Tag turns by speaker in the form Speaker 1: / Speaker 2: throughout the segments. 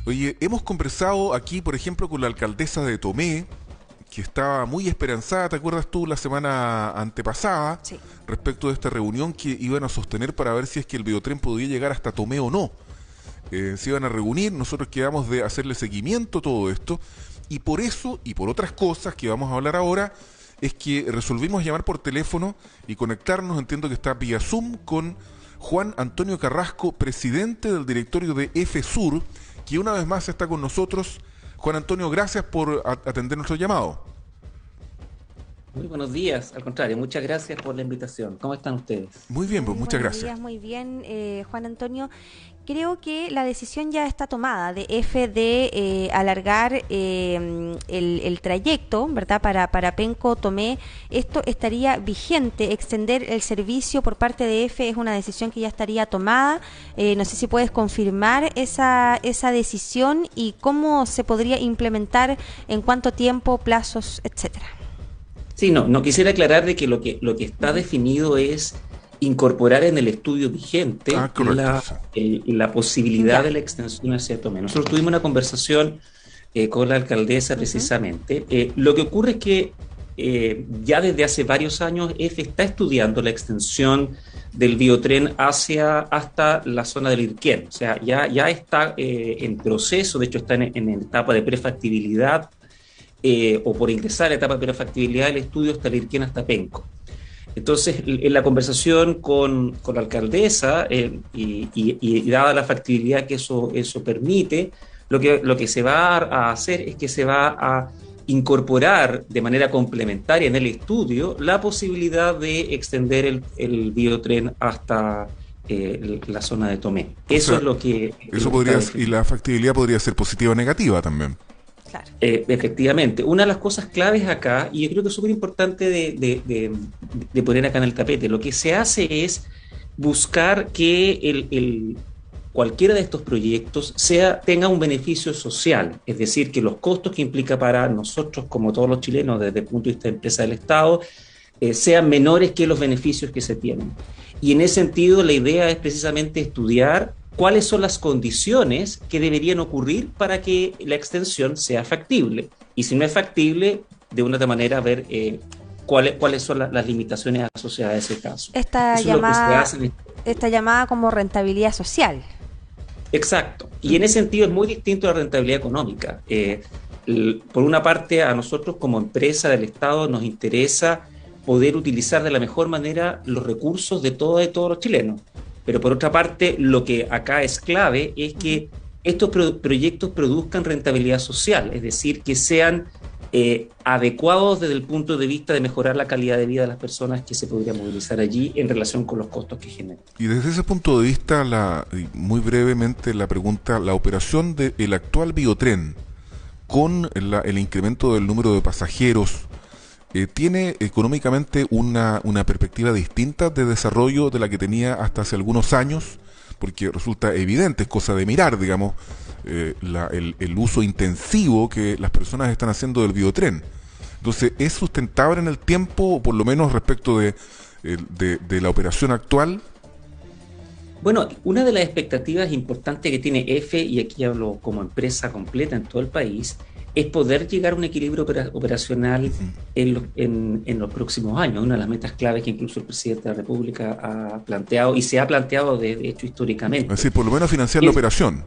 Speaker 1: Oye, hemos conversado aquí, por ejemplo, con la alcaldesa de Tomé, que estaba muy esperanzada, ¿te acuerdas tú, la semana antepasada,
Speaker 2: Sí.
Speaker 1: respecto de esta reunión que iban a sostener para ver si es que el biotren podía llegar hasta Tomé o no? Se iban a reunir, nosotros quedamos de hacerle seguimiento a todo esto, y por eso, y por otras cosas que vamos a hablar ahora, es que resolvimos llamar por teléfono y conectarnos, entiendo que está vía Zoom, con Juan Antonio Carrasco, presidente del directorio de EFESUR, que una vez más está con nosotros. Juan Antonio, gracias por atender nuestro llamado.
Speaker 3: Muy buenos días, al contrario, muchas gracias por la invitación. ¿Cómo están ustedes?
Speaker 1: Muy bien, pues
Speaker 2: Muy
Speaker 1: muchas
Speaker 2: buenos
Speaker 1: gracias.
Speaker 2: días, muy bien, Juan Antonio. Creo que la decisión ya está tomada de EFE de alargar el trayecto, ¿verdad? Para Penco Tomé. Esto estaría vigente, extender el servicio por parte de EFE es una decisión que ya estaría tomada. No sé si puedes confirmar esa decisión y cómo se podría implementar, en cuánto tiempo, plazos, etcétera.
Speaker 3: Sí, no quisiera aclarar de que lo que está definido es incorporar en el estudio vigente
Speaker 1: Correcto, sí.
Speaker 3: la posibilidad
Speaker 2: Ya.
Speaker 3: de la extensión hacia Tomé. Nosotros tuvimos una conversación con la alcaldesa precisamente. Lo que ocurre es que ya desde hace varios años EFE está estudiando la extensión del biotren hasta la zona del Irquén. O sea, ya está en proceso, de hecho está en etapa de prefactibilidad o por ingresar a la etapa de prefactibilidad del estudio hasta el Irquén hasta Penco. Entonces, en la conversación con la alcaldesa y dada la factibilidad que eso permite, lo que se va a hacer es que se va a incorporar de manera complementaria en el estudio la posibilidad de extender el biotren hasta la zona de Tomé.
Speaker 1: O sea,
Speaker 3: Es lo que...
Speaker 1: eso
Speaker 3: lo que
Speaker 1: podría,
Speaker 3: está
Speaker 1: y
Speaker 3: definido.
Speaker 1: la factibilidad podría ser positiva o negativa también.
Speaker 2: Claro.
Speaker 3: Efectivamente, una de las cosas claves acá, y yo creo que es súper importante de poner acá en el tapete, lo que se hace es buscar que cualquiera de estos proyectos tenga un beneficio social, es decir, que los costos que implica para nosotros, como todos los chilenos, desde el punto de vista de empresa del Estado, sean menores que los beneficios que se tienen. Y en ese sentido, la idea es precisamente estudiar cuáles son las condiciones que deberían ocurrir para que la extensión sea factible. Y si no es factible, de una otra manera ver cuáles son las limitaciones asociadas a ese caso.
Speaker 2: Esta
Speaker 3: Eso es lo que se
Speaker 2: llamada,
Speaker 3: hace.
Speaker 2: esta llamada como rentabilidad social.
Speaker 3: Exacto. Y en ese sentido es muy distinto a la rentabilidad económica. Por una parte, a nosotros como empresa del Estado nos interesa poder utilizar de la mejor manera los recursos de todos los chilenos. Pero por otra parte, lo que acá es clave es que estos proyectos produzcan rentabilidad social, es decir, que sean adecuados desde el punto de vista de mejorar la calidad de vida de las personas que se podrían movilizar allí en relación con los costos que generan.
Speaker 1: Y desde ese punto de vista, y muy brevemente la pregunta, la operación del actual biotren con el incremento del número de pasajeros, ¿tiene económicamente una perspectiva distinta de desarrollo de la que tenía hasta hace algunos años? Porque resulta evidente, es cosa de mirar, digamos, el uso intensivo que las personas están haciendo del biotren. Entonces, ¿es sustentable en el tiempo, o por lo menos respecto de la operación actual?
Speaker 3: Bueno, una de las expectativas importantes que tiene EFE, y aquí hablo como empresa completa en todo el país, es poder llegar a un equilibrio operacional en los próximos años. Una de las metas claves que incluso el presidente de la República ha planteado, y se ha planteado de hecho
Speaker 1: Es
Speaker 3: históricamente.
Speaker 1: decir, por lo menos financiar la operación.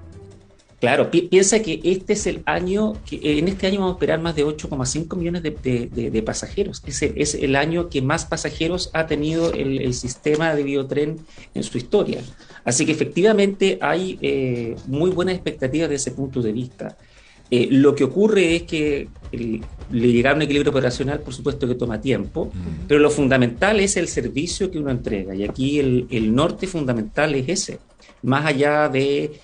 Speaker 3: Claro, piensa que este es el año, que en este año vamos a esperar más de 8,5 millones de pasajeros. Es el año que más pasajeros ha tenido el sistema de biotren en su historia. Así que efectivamente hay muy buenas expectativas de ese punto de vista. Lo que ocurre es que llegar a un equilibrio operacional, por supuesto que toma tiempo, pero lo fundamental es el servicio que uno entrega. Y aquí el norte fundamental es ese. Más allá de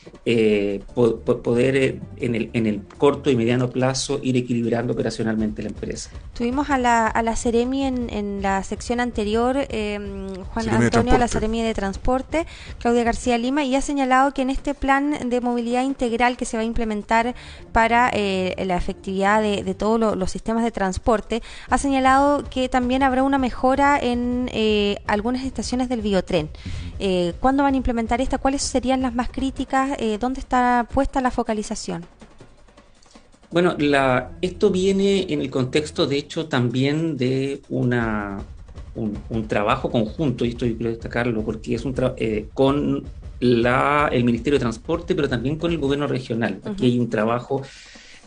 Speaker 3: poder en el corto y mediano plazo ir equilibrando operacionalmente la empresa.
Speaker 2: Tuvimos a la Seremi en la sección anterior, Juan
Speaker 1: Seremi de
Speaker 2: Antonio, a la
Speaker 1: Transporte.
Speaker 2: Seremi de Transporte, Claudia García Lima, y ha señalado que en este plan de movilidad integral que se va a implementar para la efectividad de todos los sistemas de transporte, ha señalado que también habrá una mejora en algunas estaciones del biotren. ¿Cuándo van a implementar esta? ¿Cuáles serían las más críticas? ¿Dónde está puesta la focalización?
Speaker 3: Bueno, esto viene en el contexto, de hecho, también de un trabajo conjunto, y esto yo quiero destacarlo, porque es con el Ministerio de Transporte, pero también con el gobierno regional. Aquí hay un trabajo,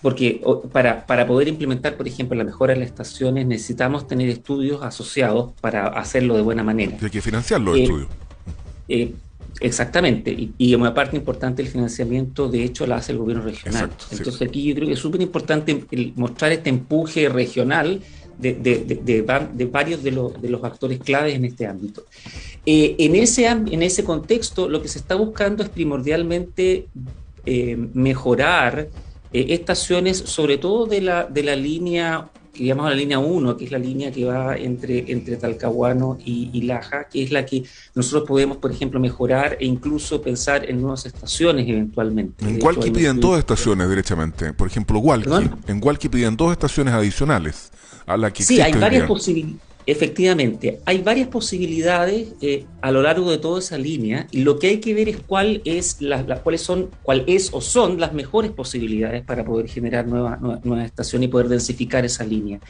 Speaker 3: porque para poder implementar, por ejemplo, la mejora de las estaciones, necesitamos tener estudios asociados para hacerlo de buena manera.
Speaker 1: Hay que financiar los estudios.
Speaker 3: Exactamente, y una parte importante del financiamiento, de hecho, la hace el gobierno regional.
Speaker 1: Exacto,
Speaker 3: entonces,
Speaker 1: sí.
Speaker 3: aquí yo creo que es súper importante mostrar este empuje regional de varios de los actores claves en este ámbito. En ese contexto, lo que se está buscando es primordialmente mejorar estaciones, sobre todo de la línea que llamamos la línea 1, que es la línea que va entre Talcahuano y Laja, que es la que nosotros podemos, por ejemplo, mejorar e incluso pensar en nuevas estaciones eventualmente.
Speaker 1: En Hualqui piden 2 estaciones, derechamente. Por ejemplo, Hualqui.
Speaker 3: ¿Perdón?
Speaker 1: En Hualqui piden 2 estaciones adicionales a la que
Speaker 3: Sí, hay
Speaker 1: existe
Speaker 3: varias posibilidades. Efectivamente, hay varias posibilidades a lo largo de toda esa línea, y lo que hay que ver es cuál es o son las mejores posibilidades para poder generar nuevas estaciones y poder densificar esa línea.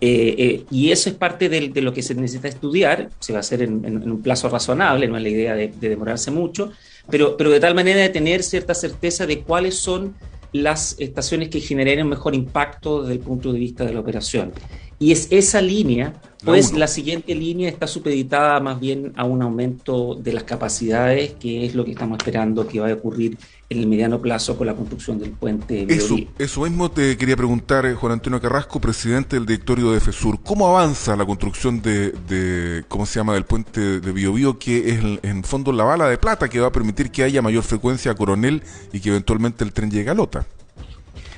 Speaker 3: Y eso es parte de lo que se necesita estudiar. Se va a hacer en un plazo razonable, no es la idea de demorarse mucho, pero de tal manera de tener cierta certeza de cuáles son las estaciones que generen mejor impacto desde el punto de vista de la operación. Y es esa línea, pues la siguiente línea está supeditada más bien a un aumento de las capacidades, que es lo que estamos esperando que va a ocurrir en el mediano plazo con la construcción del puente Biobío.
Speaker 1: Eso mismo te quería preguntar, Juan Antonio Carrasco, presidente del directorio de FESUR. ¿Cómo avanza la construcción ¿cómo se llama?, del puente de Biobío, que es en fondo la bala de plata que va a permitir que haya mayor frecuencia a Coronel y que eventualmente el tren llegue a Lota?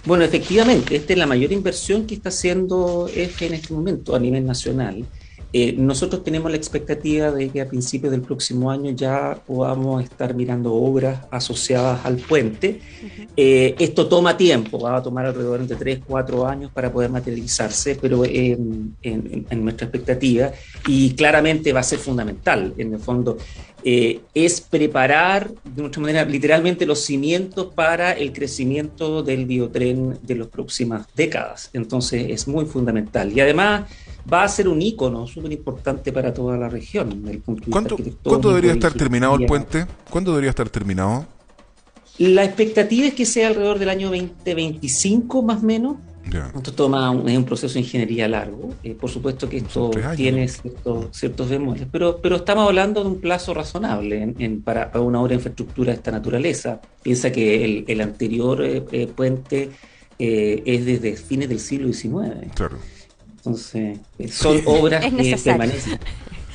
Speaker 3: Bueno, efectivamente, esta es la mayor inversión que está haciendo EFE en este momento a nivel nacional. Nosotros tenemos la expectativa de que a principios del próximo año ya podamos estar mirando obras asociadas al puente. Esto toma tiempo, va a tomar alrededor de 3-4 años para poder materializarse, pero en nuestra expectativa, y claramente va a ser fundamental, en el fondo. Es preparar de mucha manera literalmente los cimientos para el crecimiento del biotren de las próximas décadas. Entonces es muy fundamental, y además va a ser un ícono súper importante para toda la región desde el punto de vista arquitectónico.
Speaker 1: ¿Cuándo debería estar terminado el puente? ¿Cuándo debería estar terminado?
Speaker 3: La expectativa es que sea alrededor del año 2025 más o menos.
Speaker 1: Ya.
Speaker 3: Esto es un proceso de ingeniería largo. Por supuesto que esto tiene ciertos bemoles, pero estamos hablando de un plazo razonable para una obra de infraestructura de esta naturaleza. Piensa que el anterior puente es desde fines del siglo XIX.
Speaker 1: Claro.
Speaker 3: entonces son obras que permanecen.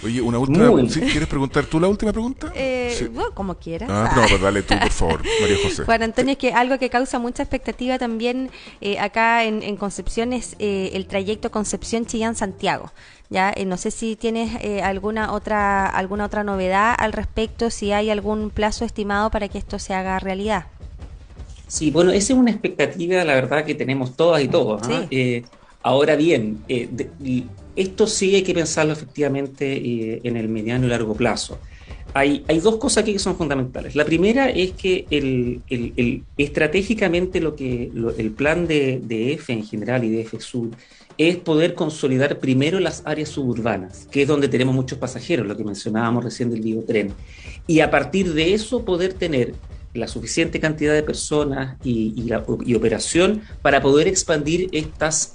Speaker 1: Oye, una última. ¿Sí? ¿Quieres preguntar tú la última pregunta?
Speaker 2: Sí. Bueno, como quieras.
Speaker 1: No, pues dale tú, por favor, María José.
Speaker 2: Juan Antonio, es que algo que causa mucha expectativa también acá en Concepción es el trayecto Concepción-Chillán-Santiago. Ya, no sé si tienes alguna otra novedad al respecto, si hay algún plazo estimado para que esto se haga realidad.
Speaker 3: Sí, bueno, esa es una expectativa, la verdad, que tenemos todas y todos. Sí. Ahora bien, esto sí hay que pensarlo efectivamente en el mediano y largo plazo. Hay dos cosas aquí que son fundamentales. La primera es que estratégicamente el plan de EFE en general y de EFE Sur es poder consolidar primero las áreas suburbanas, que es donde tenemos muchos pasajeros, lo que mencionábamos recién del biotren, y a partir de eso poder tener la suficiente cantidad de personas y operación para poder expandir estos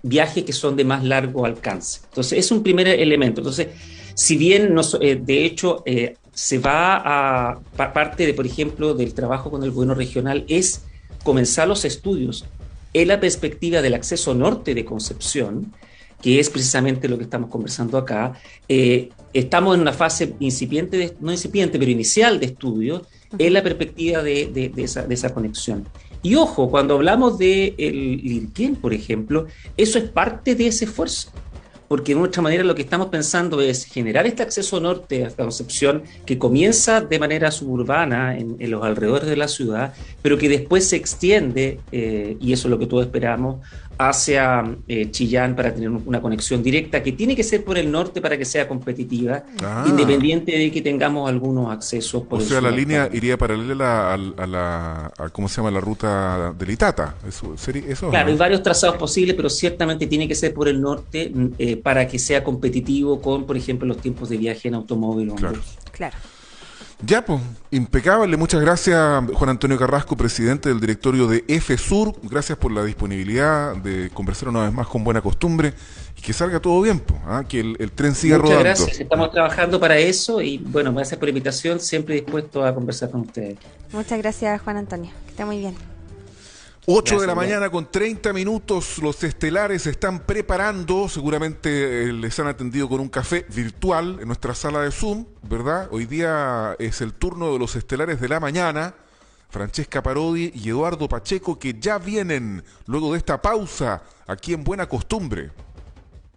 Speaker 3: viajes que son de más largo alcance. Entonces, es un primer elemento. Entonces, si bien de hecho se va a parte de, por ejemplo, del trabajo con el gobierno regional, es comenzar los estudios en la perspectiva del acceso norte de Concepción, que es precisamente lo que estamos conversando acá. Estamos en una fase incipiente, no incipiente, pero inicial de estudios, en la perspectiva de esa conexión. Y ojo, cuando hablamos del Lirquén, por ejemplo, eso es parte de ese esfuerzo, porque de otra manera lo que estamos pensando es generar este acceso norte a Concepción que comienza de manera suburbana en los alrededores de la ciudad, pero que después se extiende, y eso es lo que todos esperamos, hacia Chillán para tener una conexión directa que tiene que ser por el norte para que sea competitiva, independiente de que tengamos algunos accesos por el sur.
Speaker 1: O sea, la línea iría paralela a ¿cómo se llama? La ruta del Itata. Eso
Speaker 3: Claro,
Speaker 1: ¿no?
Speaker 3: hay varios trazados posibles, pero ciertamente tiene que ser por el norte para que sea competitivo con, por ejemplo, los tiempos de viaje en automóvil o en
Speaker 1: Claro.
Speaker 3: bus.
Speaker 2: Claro.
Speaker 1: Ya, pues, impecable. Muchas gracias, Juan Antonio Carrasco, presidente del directorio de FSUR. Gracias por la disponibilidad de conversar una vez más con buena costumbre y que salga todo bien, pues, que el tren siga
Speaker 3: Muchas
Speaker 1: rodando.
Speaker 3: gracias, estamos trabajando para eso y bueno, gracias por la invitación, siempre dispuesto a conversar con ustedes.
Speaker 2: Muchas gracias, Juan Antonio. Que esté muy bien.
Speaker 1: 8 de la
Speaker 3: Gracias,
Speaker 1: mañana con 30 minutos, los estelares se están preparando, seguramente les han atendido con un café virtual en nuestra sala de Zoom, ¿verdad? Hoy día es el turno de los estelares de la mañana, Francesca Parodi y Eduardo Pacheco, que ya vienen luego de esta pausa aquí en Buena Costumbre.